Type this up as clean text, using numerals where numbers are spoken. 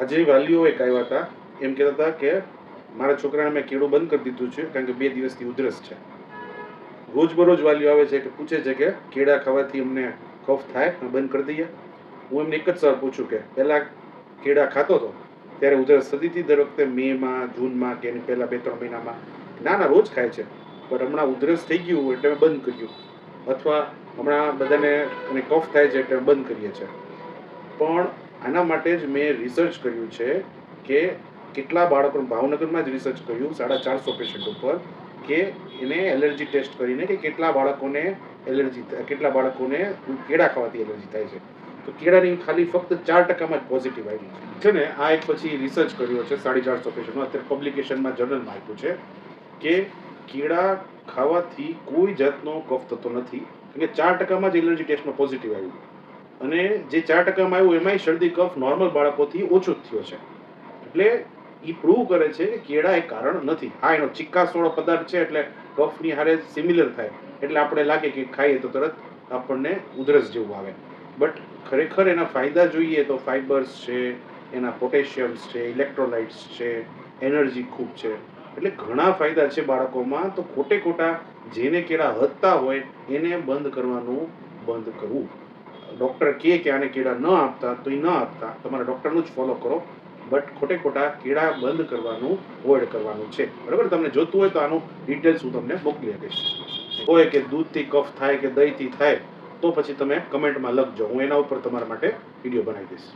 આજે વાલીઓ એક આવ્યા હતા, એમ કહેતા હતા કે મારા છોકરાને મેં કેળું બંધ કરી દીધું છે કારણ કે 2 દિવસથી ઉધરસ છે. રોજબરોજ વાલીઓ આવે છે કે પૂછે છે કે કેળા ખાવાથી અમને કફ થાય, બંધ કરી દઈએ. હું એમને એક જ સવાલ પૂછું કે પહેલાં કેળા ખાતો હતો ત્યારે ઉધરસ થતી હતી દર વખતે મેમાં, જૂનમાં કે એની પહેલાં 2-3 મહિનામાં? ના, રોજ ખાય છે, પણ હમણાં ઉધરસ થઈ ગયું એટલે મેં બંધ કર્યું, અથવા હમણાં બધાને અને કફ થાય છે એટલે બંધ કરીએ છીએ. પણ આના માટે જ મેં રિસર્ચ કર્યું છે કે કેટલા બાળકો, ભાવનગરમાં જ રિસર્ચ કર્યું 450 પેશન્ટ ઉપર, કે એને એલર્જી ટેસ્ટ કરીને કે કેટલા બાળકોને કેળા ખાવાથી એલર્જી થાય છે. તો કેળાની ખાલી ફક્ત 4%માં જ પોઝિટિવ આવી છે ને. આ એક પછી રિસર્ચ કર્યો છે 450 પેશન્ટમાં, અત્યારે પબ્લિકેશનમાં જર્નલમાં આપ્યું છે કે કેળા ખાવાથી કોઈ જાતનો કફ થતો નથી, કારણ કે 4%માં જ એલર્જી ટેસ્ટમાં પોઝિટિવ આવ્યું, અને જે 4%માં આવ્યું એમાંય શરદી કફ નોર્મલ બાળકોથી ઓછું જ થયો છે. એટલે એ પ્રૂવ કરે છે કે કેળા એ કારણ નથી. હા, એનો ચિક્કાસવાળો પદાર્થ છે એટલે કફની હારે સિમિલર થાય, એટલે આપણે લાગે કે ખાઈએ તો તરત આપણને ઉધરસ જેવું આવે. બટ ખરેખર એના ફાયદા જોઈએ તો ફાઇબર્સ છે, એના પોટેશિયમ્સ છે, ઇલેક્ટ્રોલાઇટ્સ છે, એનર્જી ખૂબ છે, એટલે ઘણા ફાયદા છે બાળકોમાં. તો ખોટા જેને કેળા હદતા હોય એને બંધ કરવું. ડૉક્ટર કહે કે આને કેળા ન આપતા તો એ ન આપતા, તમારા ડૉક્ટરનું જ ફોલો કરો. બટ ખોટા કેળા બંધ કરવાનું, અવોઇડ કરવાનું છે. બરાબર? તમને જોતું હોય તો આનું ડિટેલ્સ હું તમને મોકલી આપીશ. હોય કે દૂધથી કફ થાય કે દહીંથી થાય તો પછી તમે કમેન્ટમાં લખજો, હું એના ઉપર તમારા માટે વિડીયો બનાવી દઈશ.